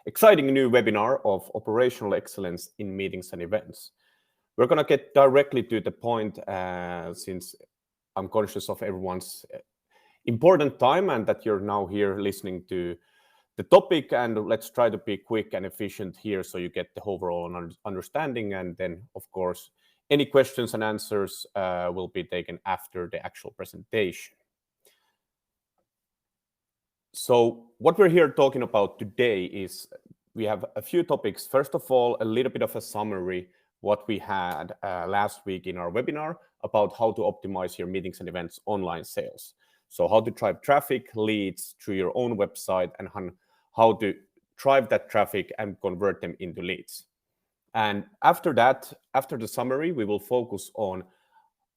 exciting new webinar of operational excellence in meetings and events. We're going to get directly to the point since I'm conscious of everyone's important time and that you're now here listening to the topic, and let's try to be quick and efficient here so you get the overall understanding, and then of course any questions and answers will be taken after the actual presentation. So what we're here talking about today is we have a few topics. First of all, a little bit of a summary what we had last week in our webinar about how to optimize your meetings and events online sales. So how to drive traffic, leads through your own website, and how to drive that traffic and convert them into leads. And after that, after the summary, we will focus on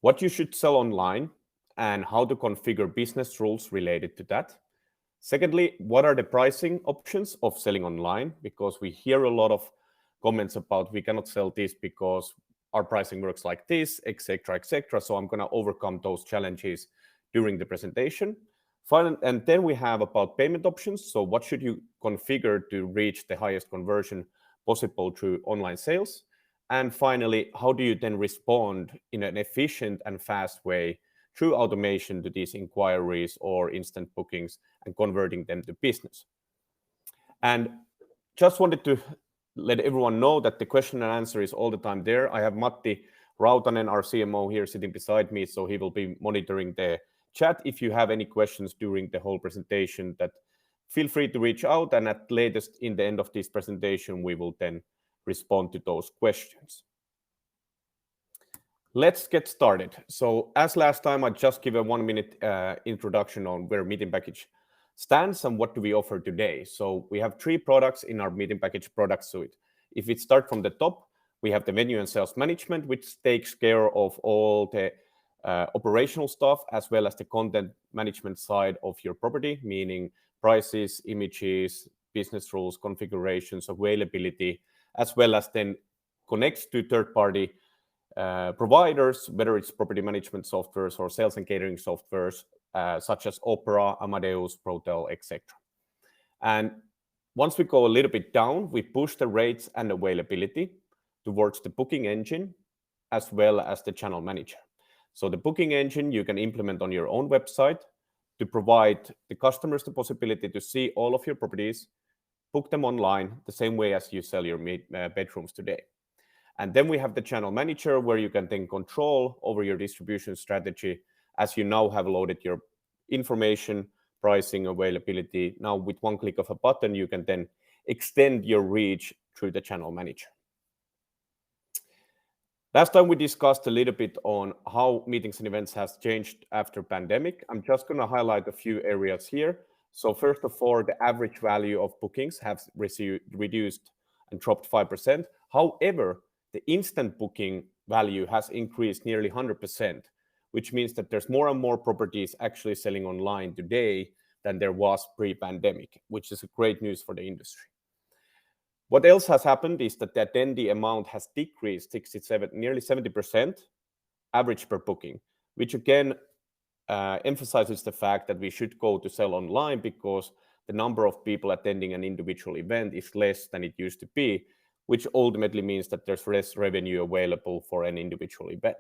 what you should sell online and how to configure business rules related to that. Secondly, what are the pricing options of selling online? Because we hear a lot of comments about we cannot sell this because our pricing works like this, etc., etc. So I'm going to overcome those challenges during the presentation. Finally, and then we have about payment options. So what should you configure to reach the highest conversion possible through online sales? And finally, how do you then respond in an efficient and fast way through automation to these inquiries or instant bookings and converting them to business? And just wanted to let everyone know that the question and answer is all the time there. I have Matti Rautanen, our CMO, here sitting beside me, so he will be monitoring the chat. If you have any questions during the whole presentation, that feel free to reach out, and at latest in the end of this presentation, we will then respond to those questions. Let's get started. So as last time, I just give a 1-minute introduction on where Meeting Package stands and what do we offer today. So we have 3 products in our Meeting Package product suite. If we start from the top, we have the venue and sales management, which takes care of all the operational stuff as well as the content management side of your property, meaning prices, images, business rules, configurations, availability, as well as then connects to third-party providers, whether it's property management softwares or sales and catering softwares, such as Opera, Amadeus, Protel, etc. And once we go a little bit down, we push the rates and availability towards the booking engine as well as the channel manager. So the booking engine you can implement on your own website to provide the customers the possibility to see all of your properties, book them online the same way as you sell your bedrooms today. And then we have the channel manager where you can then control over your distribution strategy as you now have loaded your information, pricing, availability. Now with one click of a button, you can then extend your reach through the channel manager. Last time we discussed a little bit on how meetings and events has changed after pandemic. I'm just going to highlight a few areas here. So first of all, the average value of bookings have reduced and dropped 5%. However, the instant booking value has increased nearly 100%, which means that there's more and more properties actually selling online today than there was pre-pandemic, which is a great news for the industry. What else has happened is that the attendee amount has decreased nearly 70% average per booking, which again emphasizes the fact that we should go to sell online because the number of people attending an individual event is less than it used to be, which ultimately means that there's less revenue available for an individual event.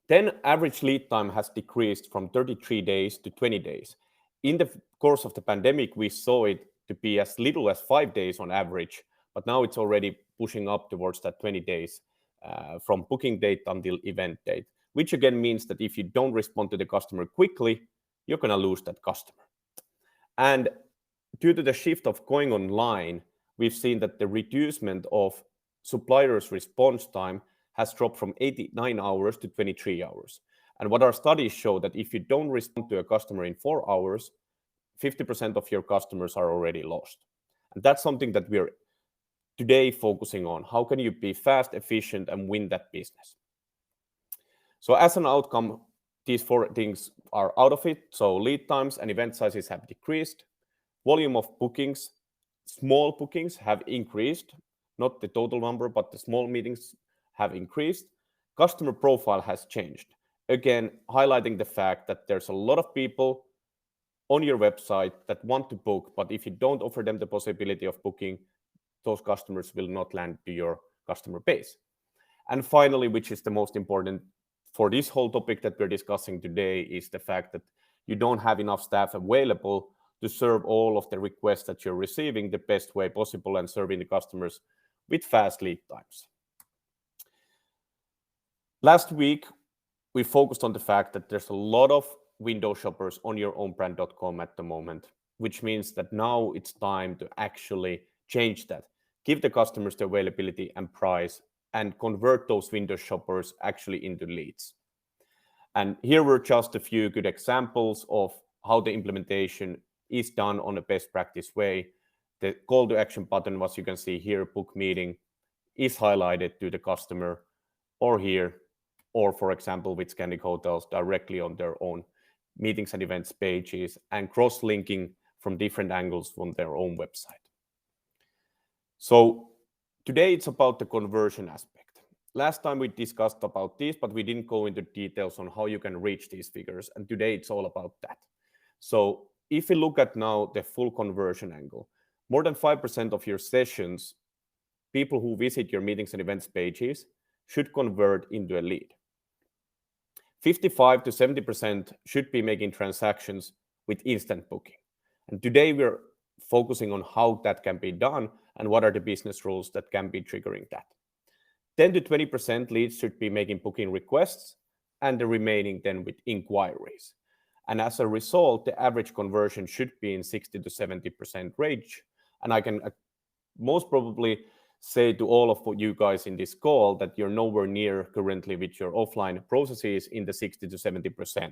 Then average lead time has decreased from 33 days to 20 days. In the course of the pandemic, we saw it to be as little as 5 days on average, but now it's already pushing up towards that 20 days from booking date until event date, which again means that if you don't respond to the customer quickly, you're going to lose that customer. And due to the shift of going online, we've seen that the reducement of suppliers' response time has dropped from 89 hours to 23 hours. And what our studies show that if you don't respond to a customer in 4 hours, 50% of your customers are already lost. And that's something that we're today focusing on. How can you be fast, efficient, and win that business? So as an outcome, these 4 things are out of it. So lead times and event sizes have decreased. Volume of bookings, small bookings have increased, not the total number, but the small meetings have increased. Customer profile has changed. Again, highlighting the fact that there's a lot of people on your website that want to book, but if you don't offer them the possibility of booking, those customers will not land to your customer base. And finally, which is the most important for this whole topic that we're discussing today, is the fact that you don't have enough staff available to serve all of the requests that you're receiving the best way possible and serving the customers with fast lead times. Last week, we focused on the fact that there's a lot of window shoppers on yourownbrand.com at the moment, which means that now it's time to actually change that. Give the customers the availability and price and convert those window shoppers actually into leads. And here were just a few good examples of how the implementation is done on a best practice way. The call to action button, as you can see here, book meeting, is highlighted to the customer, or here, or for example, with Scandic Hotels directly on their own meetings and events pages, and cross-linking from different angles from their own website. So today it's about the conversion aspect. Last time we discussed about this, but we didn't go into details on how you can reach these figures. And today it's all about that. So if we look at now the full conversion angle, more than 5% of your sessions, people who visit your meetings and events pages, should convert into a lead. 55 to 70% should be making transactions with instant booking. And today we're focusing on how that can be done and what are the business rules that can be triggering that. 10 to 20% leads should be making booking requests, and the remaining then with inquiries. And as a result, the average conversion should be in 60 to 70% range. And I can most probably say to all of you guys in this call that you're nowhere near currently with your offline processes in the 60 to 70%.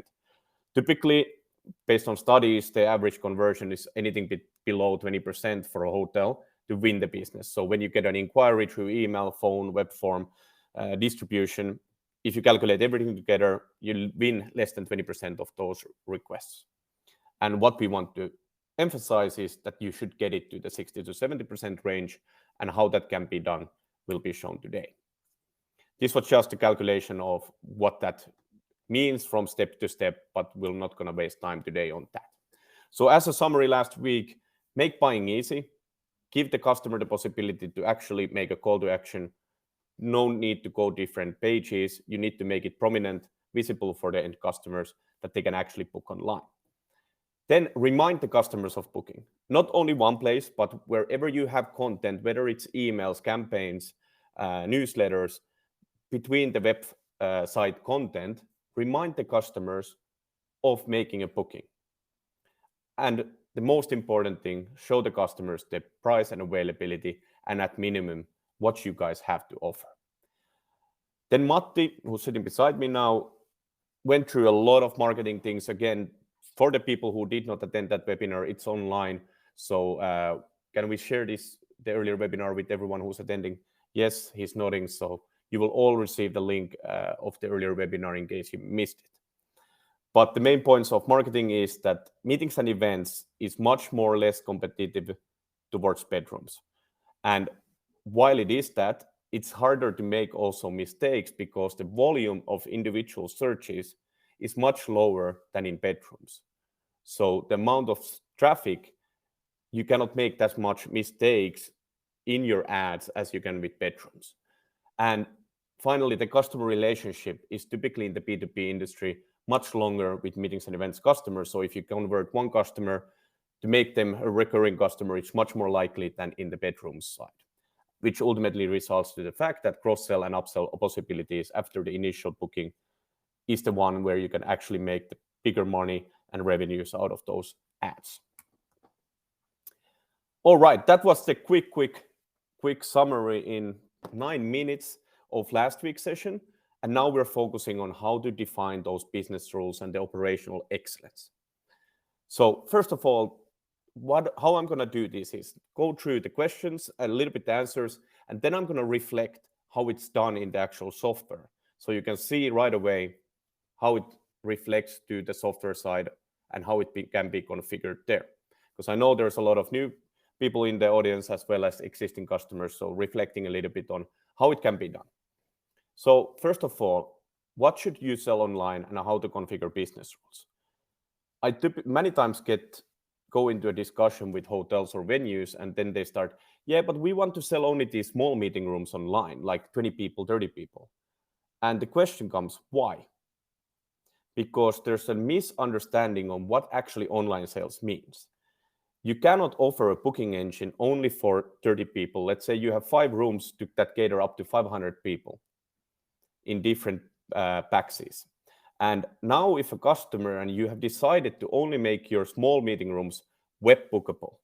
Typically, based on studies, the average conversion is anything below 20% for a hotel to win the business. So when you get an inquiry through email, phone, web form, distribution, if you calculate everything together, you'll win less than 20% of those requests. And what we want to emphasize is that you should get it to the 60 to 70% range, and how that can be done will be shown today. This was just a calculation of what that means from step to step, but we're not going to waste time today on that. So as a summary last week, make buying easy, give the customer the possibility to actually make a call to action. No need to go different pages. You need to make it prominent, visible for the end customers that they can actually book online. Then remind the customers of booking. Not only one place, but wherever you have content, whether it's emails, campaigns, newsletters, between the website content, remind the customers of making a booking. And the most important thing, show the customers the price and availability, and at minimum, what you guys have to offer. Then Matti, who's sitting beside me now, went through a lot of marketing things. Again, for the people who did not attend that webinar, it's online. So can we share the earlier webinar with everyone who's attending? Yes, he's nodding. So you will all receive the link of the earlier webinar in case you missed it. But the main points of marketing is that meetings and events is much more or less competitive towards bedrooms. And while it is that, it's harder to make also mistakes because the volume of individual searches is much lower than in bedrooms. So the amount of traffic, you cannot make that much mistakes in your ads as you can with bedrooms. And finally, the customer relationship is typically in the B2B industry much longer with meetings and events customers. So if you convert one customer to make them a recurring customer, it's much more likely than in the bedrooms side, which ultimately results to the fact that cross-sell and upsell possibilities after the initial booking is the one where you can actually make the bigger money and revenues out of those ads. All right, that was the quick summary in 9 minutes of last week's session. And now we're focusing on how to define those business rules and the operational excellence. So first of all, how I'm going to do this is go through the questions, a little bit the answers, and then I'm going to reflect how it's done in the actual software. So you can see right away how it reflects to the software side and how it can be configured there. Because I know there's a lot of new people in the audience as well as existing customers, so reflecting a little bit on how it can be done. So first of all, what should you sell online and how to configure business rules? many times go into a discussion with hotels or venues, and then they start, yeah, but we want to sell only these small meeting rooms online, like 20 people, 30 people. And the question comes, why? Because there's a misunderstanding on what actually online sales means. You cannot offer a booking engine only for 30 people. Let's say you have 5 rooms that cater up to 500 people in different paxes. And now if a customer, and you have decided to only make your small meeting rooms web bookable,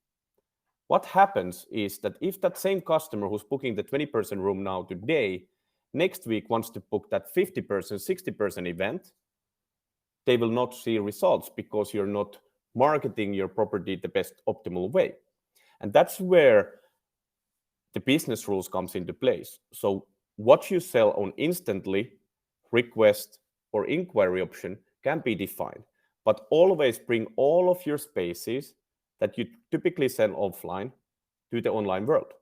what happens is that if that same customer who's booking the 20-person room now today, next week wants to book that 50-person, 60-person event, they will not see results because you're not marketing your property the best optimal way. And that's where the business rules comes into place. So what you sell on instantly, request, or inquiry option can be defined, but always bring all of your spaces that you typically sell offline to the online world.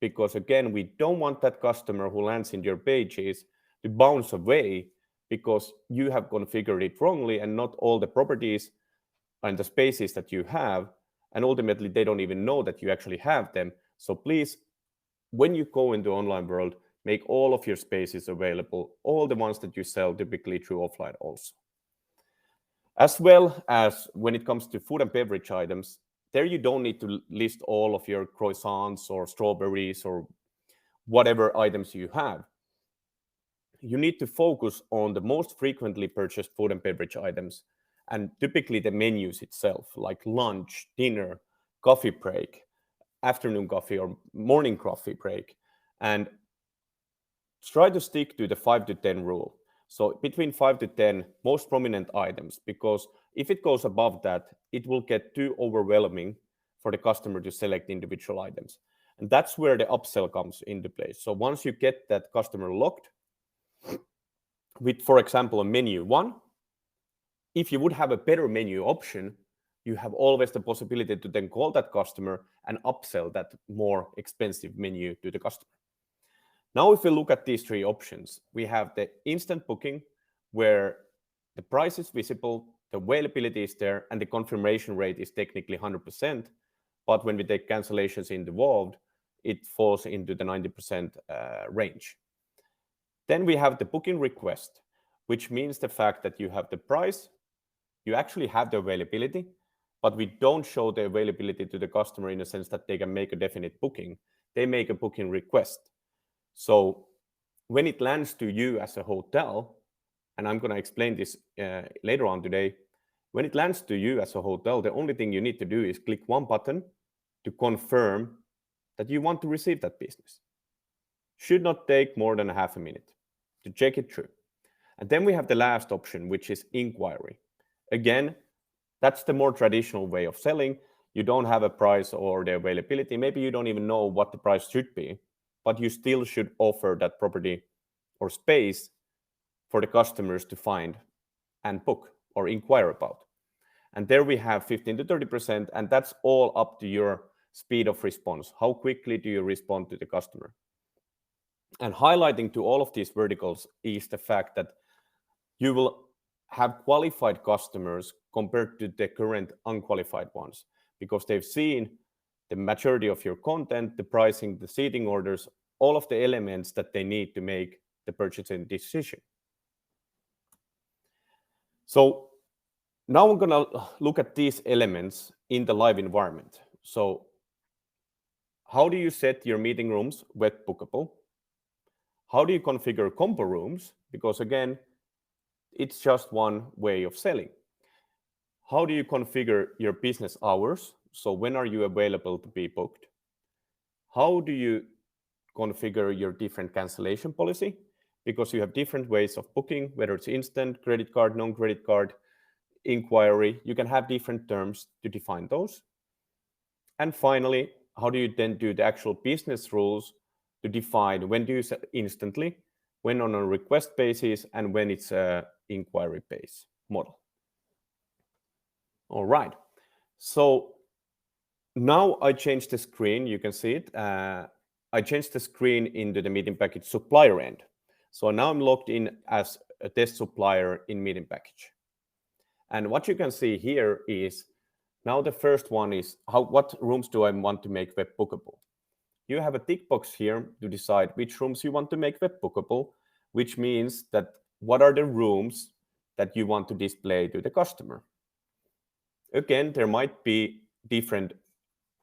Because again, we don't want that customer who lands in your pages to bounce away because you have configured it wrongly and not all the properties and the spaces that you have, and ultimately they don't even know that you actually have them. So please, when you go into online world, make all of your spaces available, all the ones that you sell typically through offline also. As well as when it comes to food and beverage items, there you don't need to list all of your croissants or strawberries or whatever items you have. You need to focus on the most frequently purchased food and beverage items, and typically the menus itself, like lunch, dinner, coffee break, afternoon coffee or morning coffee break, and try to stick to the 5 to 10 rule. So between 5 to 10 most prominent items, because if it goes above that, it will get too overwhelming for the customer to select individual items. And that's where the upsell comes into place. So once you get that customer locked with, for example, a menu 1, if you would have a better menu option, you have always the possibility to then call that customer and upsell that more expensive menu to the customer. Now, if we look at these 3 options, we have the instant booking, where the price is visible, the availability is there, and the confirmation rate is technically 100%. But when we take cancellations involved, it falls into the 90% range. Then we have the booking request, which means the fact that you have the price, you actually have the availability, but we don't show the availability to the customer in a sense that they can make a definite booking. They make a booking request. So when it lands to you as a hotel, and I'm going to explain this later on today, when it lands to you as a hotel, the only thing you need to do is click one button to confirm that you want to receive that business. Should not take more than a half a minute to check it through. And then we have the last option, which is inquiry. Again, that's the more traditional way of selling. You don't have a price or the availability. Maybe you don't even know what the price should be, but you still should offer that property or space for the customers to find and book or inquire about. And there we have 15 to 30%, and that's all up to your speed of response. How quickly do you respond to the customer? And highlighting to all of these verticals is the fact that you will have qualified customers compared to the current unqualified ones, because they've seen the maturity of your content, the pricing, the seating orders, all of the elements that they need to make the purchasing decision. So now I'm going to look at these elements in the live environment. So how do you set your meeting rooms web bookable? How do you configure combo rooms? Because again, it's just one way of selling. How do you configure your business hours? So when are you available to be booked? How do you configure your different cancellation policy? Because you have different ways of booking, whether it's instant, credit card, non-credit card, inquiry. You can have different terms to define those. And finally, how do you then do the actual business rules to define when do you sell instantly, when on a request basis, and when it's a inquiry-based model. All right. So now I changed the screen. You can see it. I changed the screen into the meeting package supplier end. So now I'm logged in as a test supplier in meeting package. And what you can see here is now the first one is what rooms do I want to make web bookable? You have a tick box here to decide which rooms you want to make web bookable, which means that what are the rooms that you want to display to the customer. Again, there might be different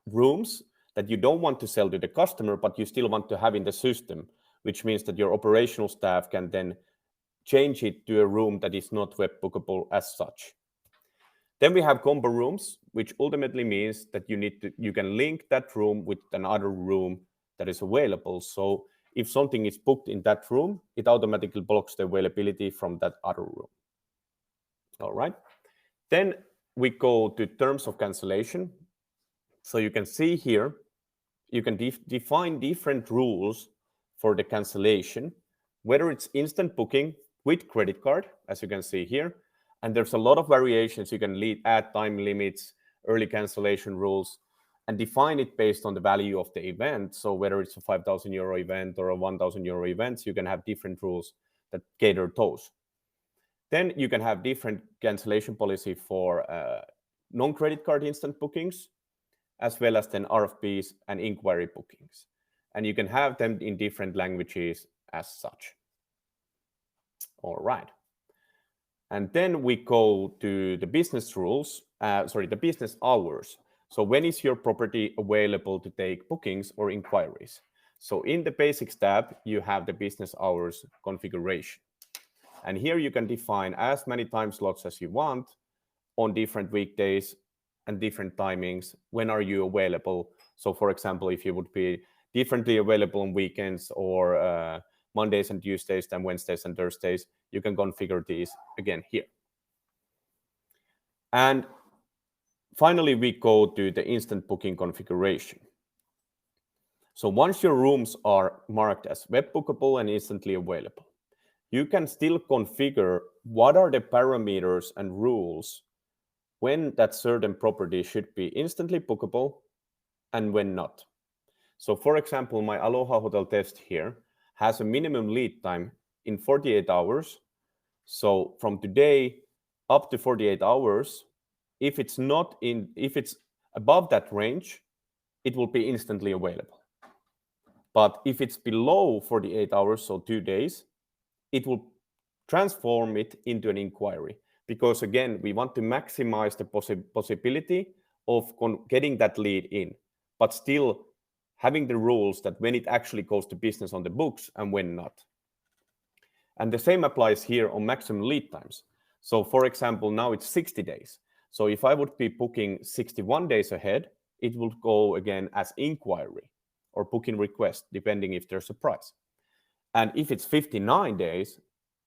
rooms that you don't want to sell to the customer, but you still want to have in the system, which means that your operational staff can then change it to a room that is not web bookable as such. Then we have combo rooms, which ultimately means that you can link that room with another room that is available. So if something is booked in that room, it automatically blocks the availability from that other room. All right. Then we go to terms of cancellation. So you can see here, you can define different rules for the cancellation, whether it's instant booking with credit card, as you can see here. And there's a lot of variations. You can add time limits, early cancellation rules, and define it based on the value of the event. So whether it's a 5,000 euro event or a 1,000 euro event, you can have different rules that cater those. Then you can have different cancellation policy for non-credit card instant bookings, as well as then RFPs and inquiry bookings. And you can have them in different languages as such. All right. And then we go to the business rules, the business hours. So when is your property available to take bookings or inquiries? So in the basics tab, you have the business hours configuration. And here you can define as many time slots as you want on different weekdays and different timings. When are you available? So for example, if you would be differently available on weekends or Mondays and Tuesdays than Wednesdays and Thursdays, you can configure these again here. And finally, we go to the instant booking configuration. So once your rooms are marked as web bookable and instantly available, you can still configure what are the parameters and rules when that certain property should be instantly bookable and when not. So for example, my Aloha Hotel test here has a minimum lead time in 48 hours. So from today up to 48 hours, if it's above that range, it will be instantly available. But if it's below 48 hours, so 2 days, it will transform it into an inquiry. Because again, we want to maximize the possibility of getting that lead in, but still having the rules that when it actually goes to business on the books and when not. And the same applies here on maximum lead times. So for example, now it's 60 days. So if I would be booking 61 days ahead, it will go again as inquiry or booking request, depending if there's a price. And if it's 59 days,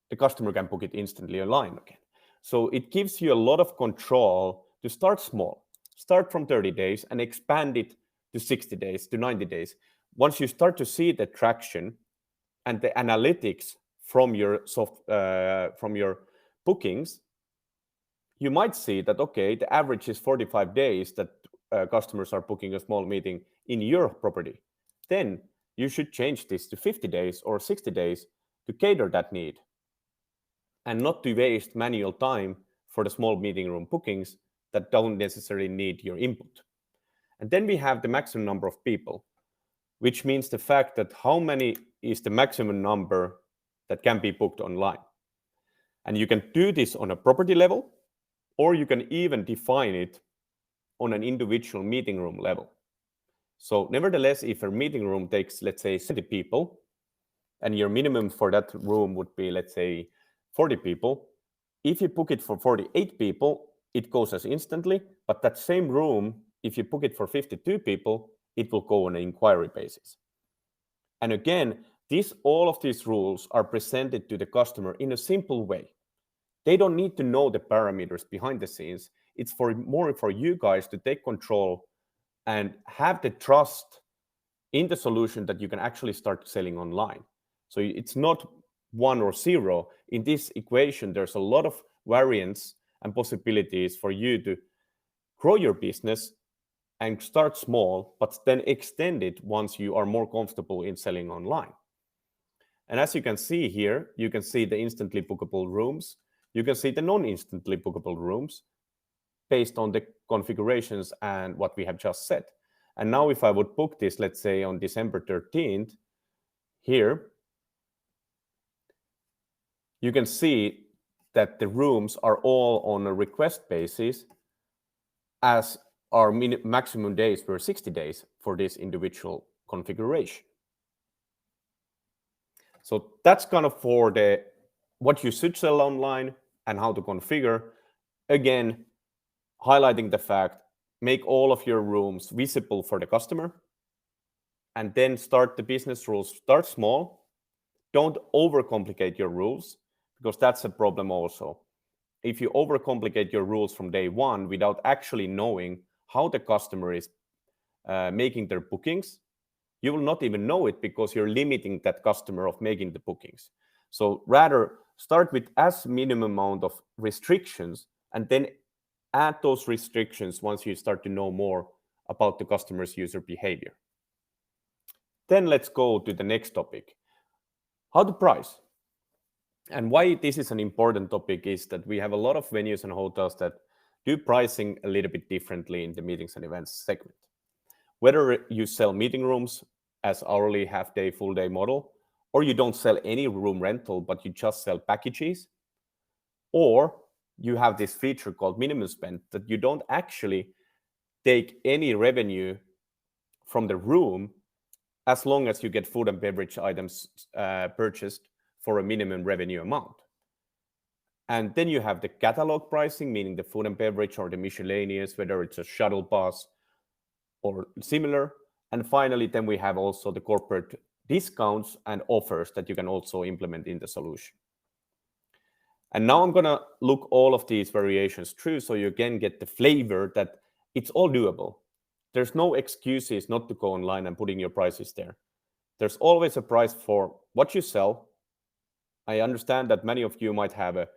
the customer can book it instantly online again. So it gives you a lot of control to start small, start from 30 days and expand it to 60 days, to 90 days. Once you start to see the traction and the analytics from your bookings, you might see that, okay, the average is 45 days that customers are booking a small meeting in your property. Then you should change this to 50 days or 60 days to cater that need and not to waste manual time for the small meeting room bookings that don't necessarily need your input. And then we have the maximum number of people, which means the fact that how many is the maximum number that can be booked online. And you can do this on a property level, or you can even define it on an individual meeting room level. So nevertheless, if a meeting room takes, let's say, 70 people, and your minimum for that room would be, let's say, 40 people, if you book it for 48 people, it goes as instantly, but that same room, if you book it for 52 people, it will go on an inquiry basis. And again, all of these rules are presented to the customer in a simple way. They don't need to know the parameters behind the scenes. It's more for you guys to take control and have the trust in the solution that you can actually start selling online. So it's not 1 or 0. In this equation, there's a lot of variants and possibilities for you to grow your business and start small, but then extend it once you are more comfortable in selling online. And as you can see here, you can see the instantly bookable rooms. you can see the non-instantly bookable rooms based on the configurations and what we have just said. And now if I would book this, let's say on December 13th, here, you can see that the rooms are all on a request basis, as our maximum days were 60 days for this individual configuration. So that's kind of for the what you should sell online and how to configure. Again, highlighting the fact, make all of your rooms visible for the customer, and then start the business rules. Start small. Don't overcomplicate your rules, because that's a problem also. If you overcomplicate your rules from day one without actually knowing how the customer is making their bookings, you will not even know it, because you're limiting that customer of making the bookings. So rather start with as minimum amount of restrictions, and then add those restrictions once you start to know more about the customer's user behavior. Then let's go to the next topic, how to price. And why this is an important topic is that we have a lot of venues and hotels that do pricing a little bit differently in the meetings and events segment. Whether you sell meeting rooms as hourly, half-day, full-day model, or you don't sell any room rental, but you just sell packages, or you have this feature called minimum spend, that you don't actually take any revenue from the room as long as you get food and beverage items purchased for a minimum revenue amount. And then you have the catalog pricing, meaning the food and beverage or the miscellaneous, whether it's a shuttle bus or similar. And finally, then we have also the corporate discounts and offers that you can also implement in the solution. And now I'm going to look all of these variations through, so you again get the flavor that it's all doable. There's no excuses not to go online and putting your prices there. There's always a price for what you sell. I understand that many of you might have a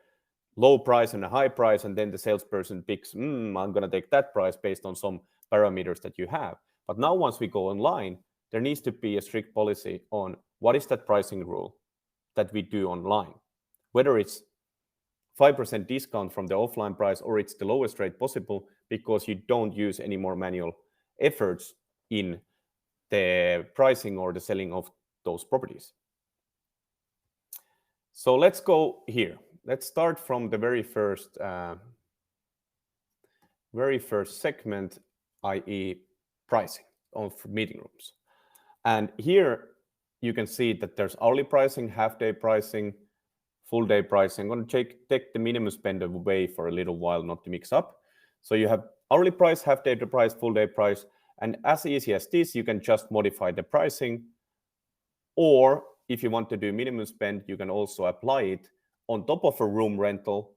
low price and a high price, and then the salesperson picks, I'm going to take that price based on some parameters that you have. But now once we go online, there needs to be a strict policy on what is that pricing rule that we do online. Whether it's 5% discount from the offline price, or it's the lowest rate possible, because you don't use any more manual efforts in the pricing or the selling of those properties. So let's go here. Let's start from the very first segment, i.e. pricing of meeting rooms. And here you can see that there's hourly pricing, half-day pricing, full-day pricing. I'm going to take the minimum spend away for a little while, not to mix up. So you have hourly price, half-day price, full-day price. And as easy as this, you can just modify the pricing. Or if you want to do minimum spend, you can also apply it on top of a room rental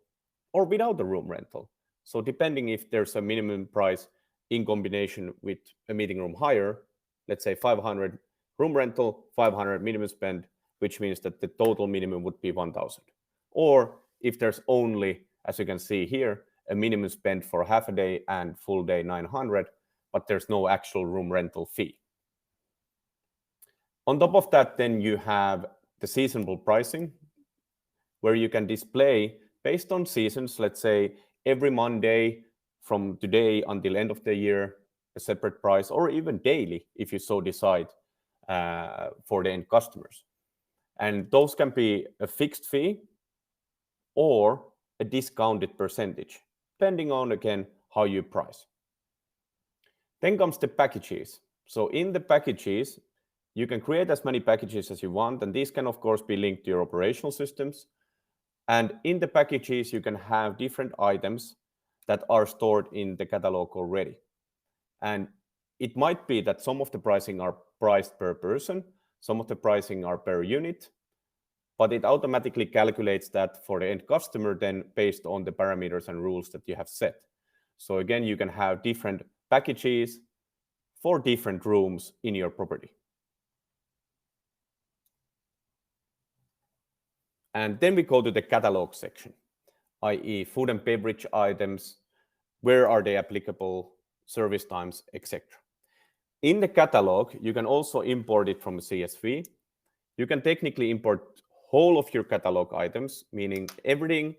or without a room rental. So depending if there's a minimum price in combination with a meeting room hire, let's say 500 room rental, 500 minimum spend, which means that the total minimum would be 1,000. Or if there's only, as you can see here, a minimum spend for half a day and full day 900, but there's no actual room rental fee. On top of that, then you have the seasonal pricing, where you can display based on seasons, let's say every Monday from today until end of the year, a separate price, or even daily, if you so decide, for the end customers. And those can be a fixed fee or a discounted percentage, depending on, again, how you price. Then comes the packages. So in the packages, you can create as many packages as you want, and these can, of course, be linked to your operational systems. And in the packages, you can have different items that are stored in the catalog already. And it might be that some of the pricing are priced per person, some of the pricing are per unit, but it automatically calculates that for the end customer then based on the parameters and rules that you have set. So again, you can have different packages for different rooms in your property. And then we go to the catalog section, i.e. food and beverage items, where are they applicable, service times, etc. In the catalog, you can also import it from a CSV. You can technically import whole of your catalog items, meaning everything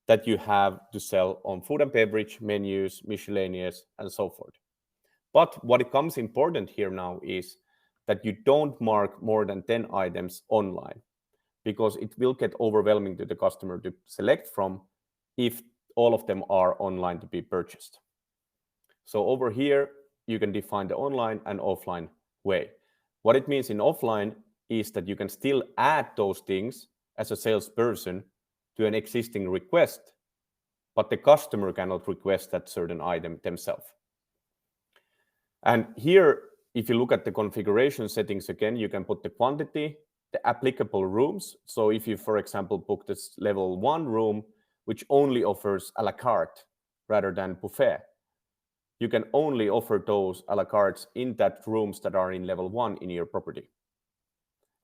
that you have to sell on food and beverage, menus, miscellaneous, and so forth. But what becomes important here now is that you don't mark more than 10 items online, because it will get overwhelming to the customer to select from if all of them are online to be purchased. So over here, you can define the online and offline way. What it means in offline is that you can still add those things as a salesperson to an existing request, but the customer cannot request that certain item themselves. And here, if you look at the configuration settings again, you can put the quantity, the applicable rooms. So if you, for example, book this level 1 room, which only offers a la carte rather than buffet, you can only offer those a la cartes in that rooms that are in level 1 in your property.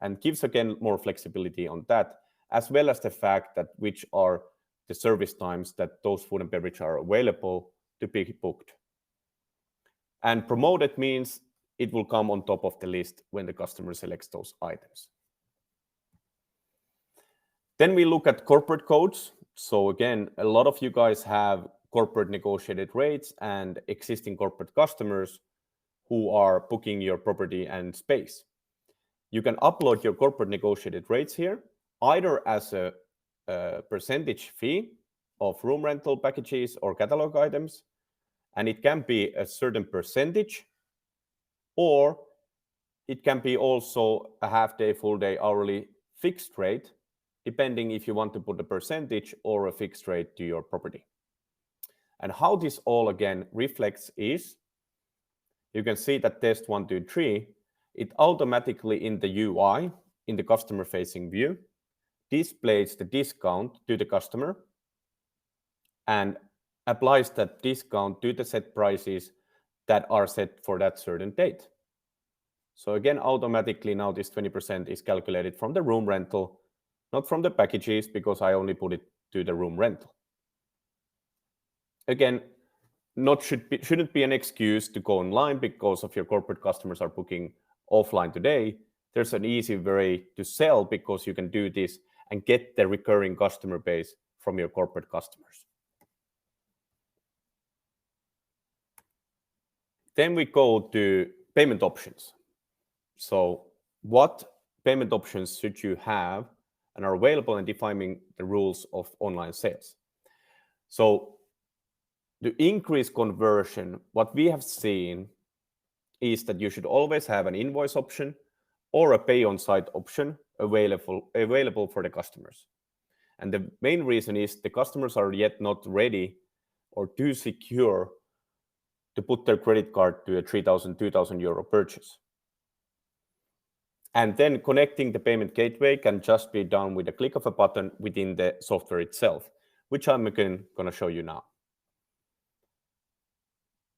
And gives again more flexibility on that, as well as the fact that which are the service times that those food and beverage are available to be booked. And promoted means it will come on top of the list when the customer selects those items. Then we look at corporate codes. So again, a lot of you guys have corporate negotiated rates and existing corporate customers who are booking your property and space. You can upload your corporate negotiated rates here, either as a percentage fee of room rental packages or catalog items, and it can be a certain percentage, or it can be also a half day, full day, hourly fixed rate, depending if you want to put a percentage or a fixed rate to your property. And how this all again reflects is, you can see that test 1, 2, 3, it automatically in the UI, in the customer facing view, displays the discount to the customer and applies that discount to the set prices that are set for that certain date. So again, automatically now this 20% is calculated from the room rental, not from the packages, because I only put it to the room rental. Again, shouldn't be an excuse to go online because of your corporate customers are booking offline today. There's an easy way to sell because you can do this and get the recurring customer base from your corporate customers. Then we go to payment options. So what payment options should you have and are available in defining the rules of online sales? So to increase conversion, what we have seen is that you should always have an invoice option or a pay on site option available for the customers. And the main reason is the customers are yet not ready or too secure to put their credit card to a 3,000, 2,000 euro purchase. And then connecting the payment gateway can just be done with a click of a button within the software itself, which I'm again going to show you now.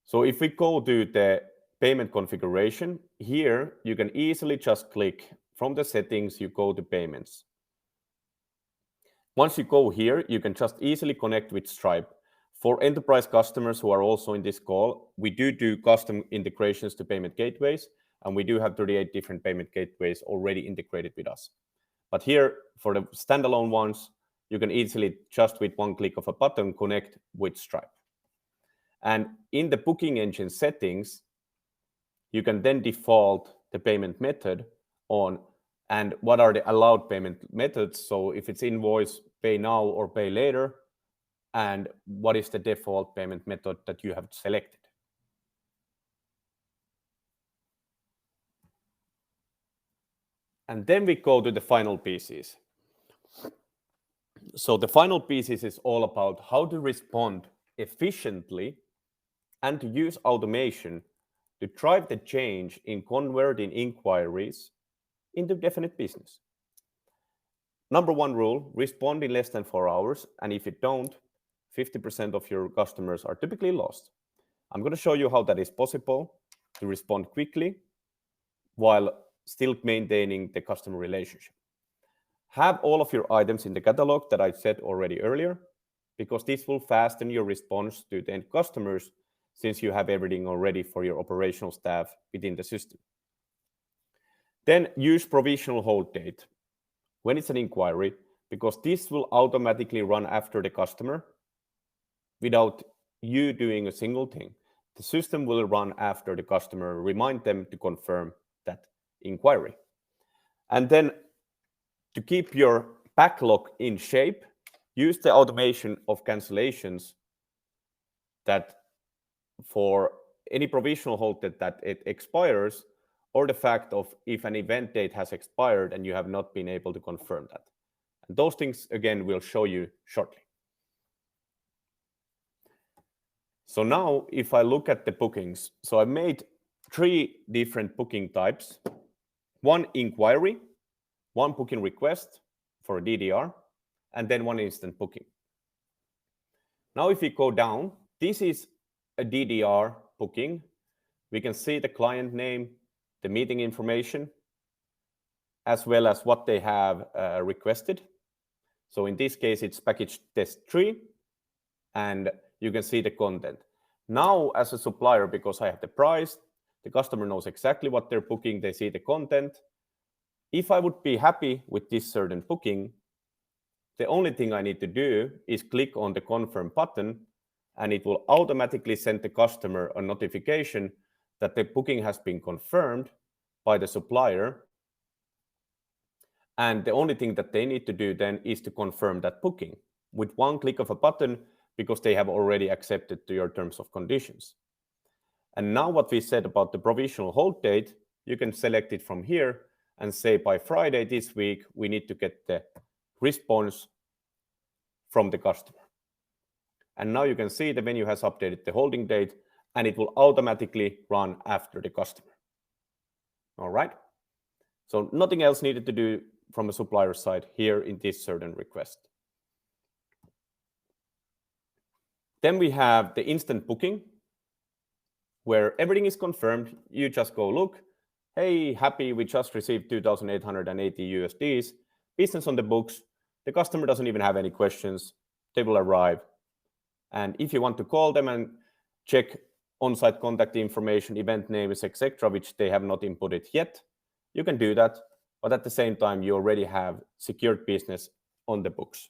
So if we go to the payment configuration, here you can easily just click from the settings, you go to payments. Once you go here, you can just easily connect with Stripe. For enterprise customers who are also in this call, we do custom integrations to payment gateways, and we do have 38 different payment gateways already integrated with us. But here, for the standalone ones, you can easily just with one click of a button connect with Stripe. And in the booking engine settings, you can then default the payment method on and what are the allowed payment methods. So if it's invoice, pay now or pay later, and what is the default payment method that you have selected. And then we go to the final pieces. So the final pieces is all about how to respond efficiently and to use automation to drive the change in converting inquiries into definite business. Number 1 rule, respond in less than 4 hours. And if you don't, 50% of your customers are typically lost. I'm going to show you how that is possible to respond quickly while still maintaining the customer relationship. Have all of your items in the catalog that I said already earlier, because this will fasten your response to the end customers since you have everything already for your operational staff within the system. Then use provisional hold date. When it's an inquiry, because this will automatically run after the customer without you doing a single thing. The system will run after the customer, remind them to confirm that inquiry. And then to keep your backlog in shape, use the automation of cancellations that for any provisional hold that it expires, or the fact of if an event date has expired and you have not been able to confirm that. And those things, again, we'll show you shortly. So now, if I look at the bookings, so I made 3 different booking types. One inquiry, one booking request for a DDR, and then one instant booking. Now, if we go down, this is a DDR booking. We can see the client name, the meeting information, as well as what they have requested. So in this case, it's package test 3, and you can see the content. Now, as a supplier, because I have the price, the customer knows exactly what they're booking, they see the content. If I would be happy with this certain booking, the only thing I need to do is click on the confirm button, and it will automatically send the customer a notification that the booking has been confirmed by the supplier. And the only thing that they need to do then is to confirm that booking with one click of a button, because they have already accepted to your terms of conditions. And now what we said about the provisional hold date, you can select it from here and say by Friday this week, we need to get the response from the customer. And now you can see the menu has updated the holding date, and it will automatically run after the customer. All right. So nothing else needed to do from a supplier side here in this certain request. Then we have the instant booking, where everything is confirmed. You just go look, hey, happy, we just received 2,880 USDs, business on the books. The customer doesn't even have any questions. They will arrive. And if you want to call them and check on-site contact information, event names, etc., which they have not inputted yet, you can do that. But at the same time, you already have secured business on the books.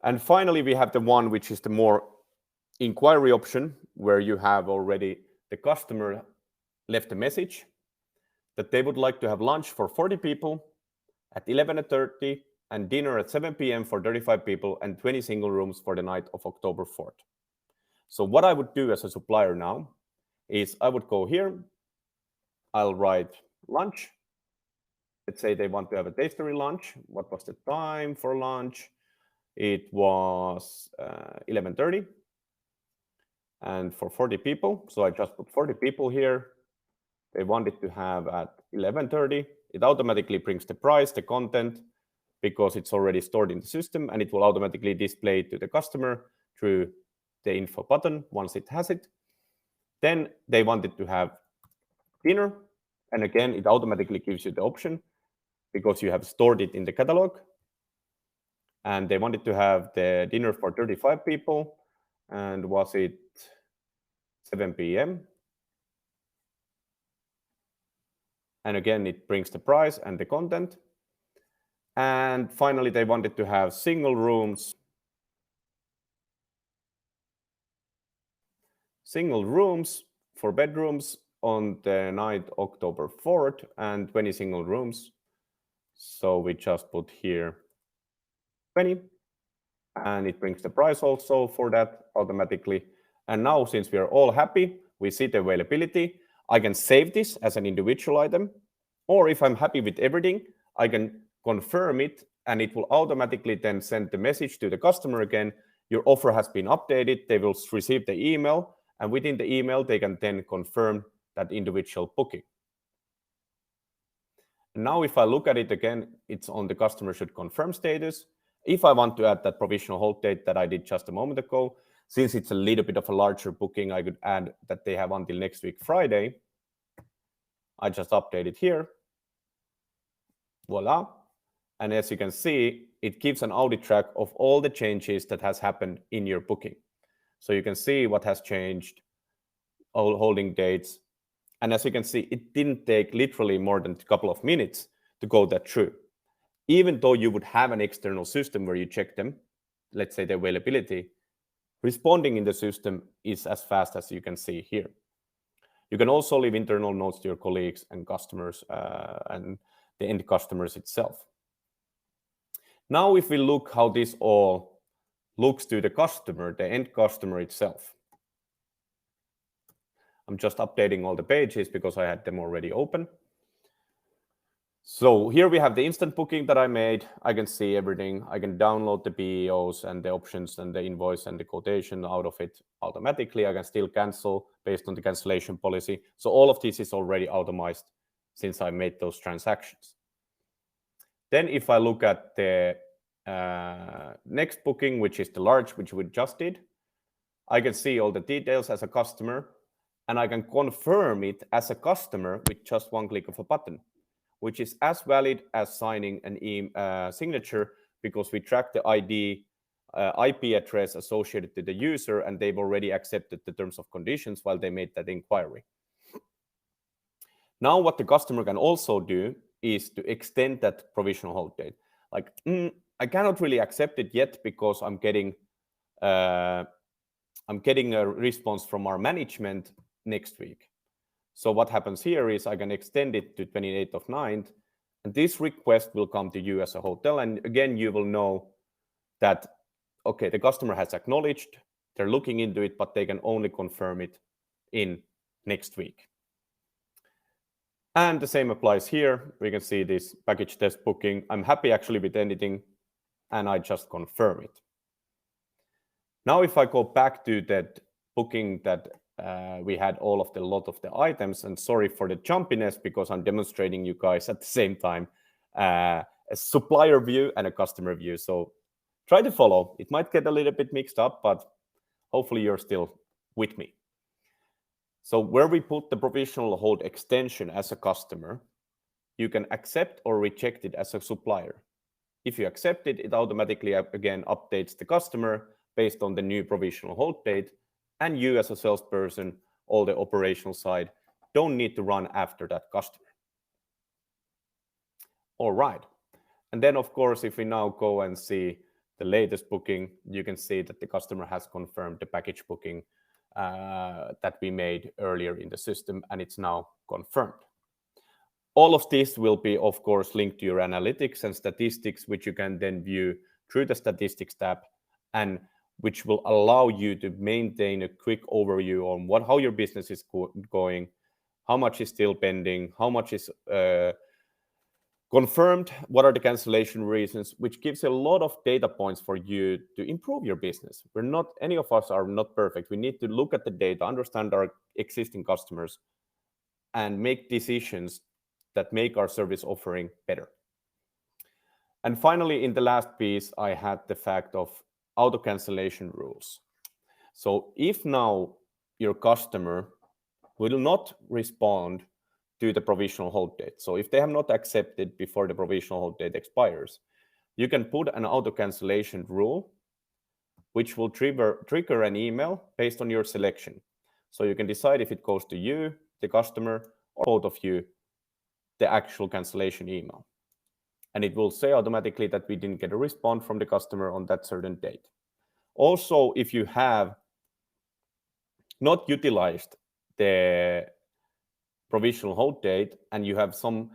And finally, we have the one which is the more inquiry option, where you have already the customer left a message that they would like to have lunch for 40 people at 11:30 and dinner at 7 p.m. for 35 people and 20 single rooms for the night of October 4th. So what I would do as a supplier now is I would go here, I'll write lunch. Let's say they want to have a tastery lunch. What was the time for lunch? It was 11:30 and for 40 people. So I just put 40 people here. They wanted to have at 11:30. It automatically brings the price, the content, because it's already stored in the system, and it will automatically display to the customer through the info button once it has it. Then they wanted to have dinner. And again, it automatically gives you the option because you have stored it in the catalog. And they wanted to have the dinner for 35 people. And was it 7 p.m.? And again, it brings the price and the content. And finally, they wanted to have single rooms. Single rooms for bedrooms on the night October 4th and 20 single rooms. So we just put here 20, and it brings the price also for that automatically. And now, since we are all happy, we see the availability. I can save this as an individual item, or if I'm happy with everything, I can confirm it, and it will automatically then send the message to the customer again. Your offer has been updated. They will receive the email, and within the email, they can then confirm that individual booking. Now, if I look at it again, it's on the customer should confirm status. If I want to add that provisional hold date that I did just a moment ago, since it's a little bit of a larger booking, I could add that they have until next week, Friday. I just update it here. Voila. And as you can see, it keeps an audit track of all the changes that has happened in your booking. So you can see what has changed, all holding dates. And as you can see, it didn't take literally more than a couple of minutes to go that through. even though you would have an external system where you check them, let's say the availability, responding in the system is as fast as you can see here. You can also leave internal notes to your colleagues and customers and the end customers itself. Now, if we look how this all looks to the customer, the end customer itself. I'm just updating all the pages because I had them already open. So here we have the instant booking that I made. I can see everything. I can download the PEOs and the options and the invoice and the quotation out of it automatically. I can still cancel based on the cancellation policy. So all of this is already automated since I made those transactions. Then if I look at the next booking, which is the large, which we just did, I can see all the details as a customer, and I can confirm it as a customer with just one click of a button, which is as valid as signing an signature, because we track the ID, IP address associated to the user, and they've already accepted the terms of conditions while they made that inquiry. Now, what the customer can also do is to extend that provisional hold date. Like, I cannot really accept it yet because I'm getting a response from our management next week. So what happens here is I can extend it to 28th of 9th, and this request will come to you as a hotel. And again, you will know that, okay, the customer has acknowledged, they're looking into it, but they can only confirm it in next week. And the same applies here. We can see this package test booking. I'm happy actually with anything, and I just confirm it. Now, if I go back to that booking that we had a lot of the items, and sorry for the jumpiness because I'm demonstrating you guys at the same time a supplier view and a customer view. So try to follow. It might get a little bit mixed up, but hopefully you're still with me. So where we put the provisional hold extension as a customer, you can accept or reject it as a supplier. If you accept it, it automatically again updates the customer based on the new provisional hold date, and you as a salesperson, all the operational side, don't need to run after that customer. All right. And then, of course, if we now go and see the latest booking, you can see that the customer has confirmed the package booking that we made earlier in the system, and it's now confirmed. All of this will be, of course, linked to your analytics and statistics, which you can then view through the statistics tab, and which will allow you to maintain a quick overview on how your business is going, how much is still pending, how much is confirmed, what are the cancellation reasons, which gives a lot of data points for you to improve your business. Any of us are not perfect. We need to look at the data, understand our existing customers, and make decisions that make our service offering better. And finally, in the last piece, I had the fact of auto cancellation rules. So if now your customer will not respond to the provisional hold date, so if they have not accepted before the provisional hold date expires, you can put an auto cancellation rule, which will trigger an email based on your selection. So you can decide if it goes to you, the customer, or both of you, the actual cancellation email. And it will say automatically that we didn't get a response from the customer on that certain date. Also, if you have not utilized the provisional hold date and you have some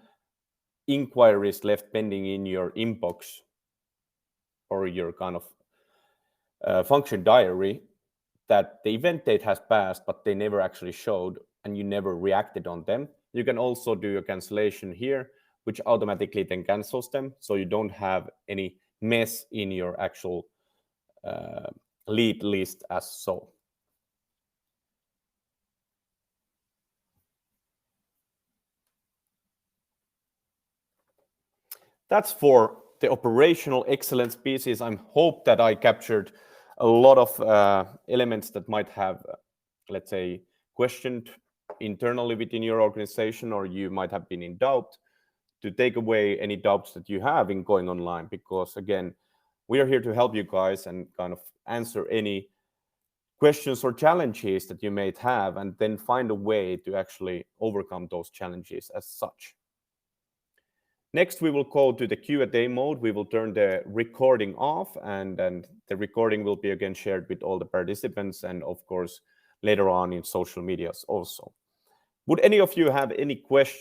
inquiries left pending in your inbox or your kind of function diary, that the event date has passed, but they never actually showed and you never reacted on them, you can also do a cancellation here, which automatically then cancels them, so you don't have any mess in your actual lead list as so. That's for the operational excellence pieces. I hope that I captured a lot of elements that might have, let's say, questioned internally within your organization, or you might have been in doubt, to take away any doubts that you have in going online. Because again, we are here to help you guys and kind of answer any questions or challenges that you may have, and then find a way to actually overcome those challenges as such. Next, we will go to the Q&A mode. We will turn the recording off, and then the recording will be again shared with all the participants, and of course, later on in social medias also. Would any of you have any questions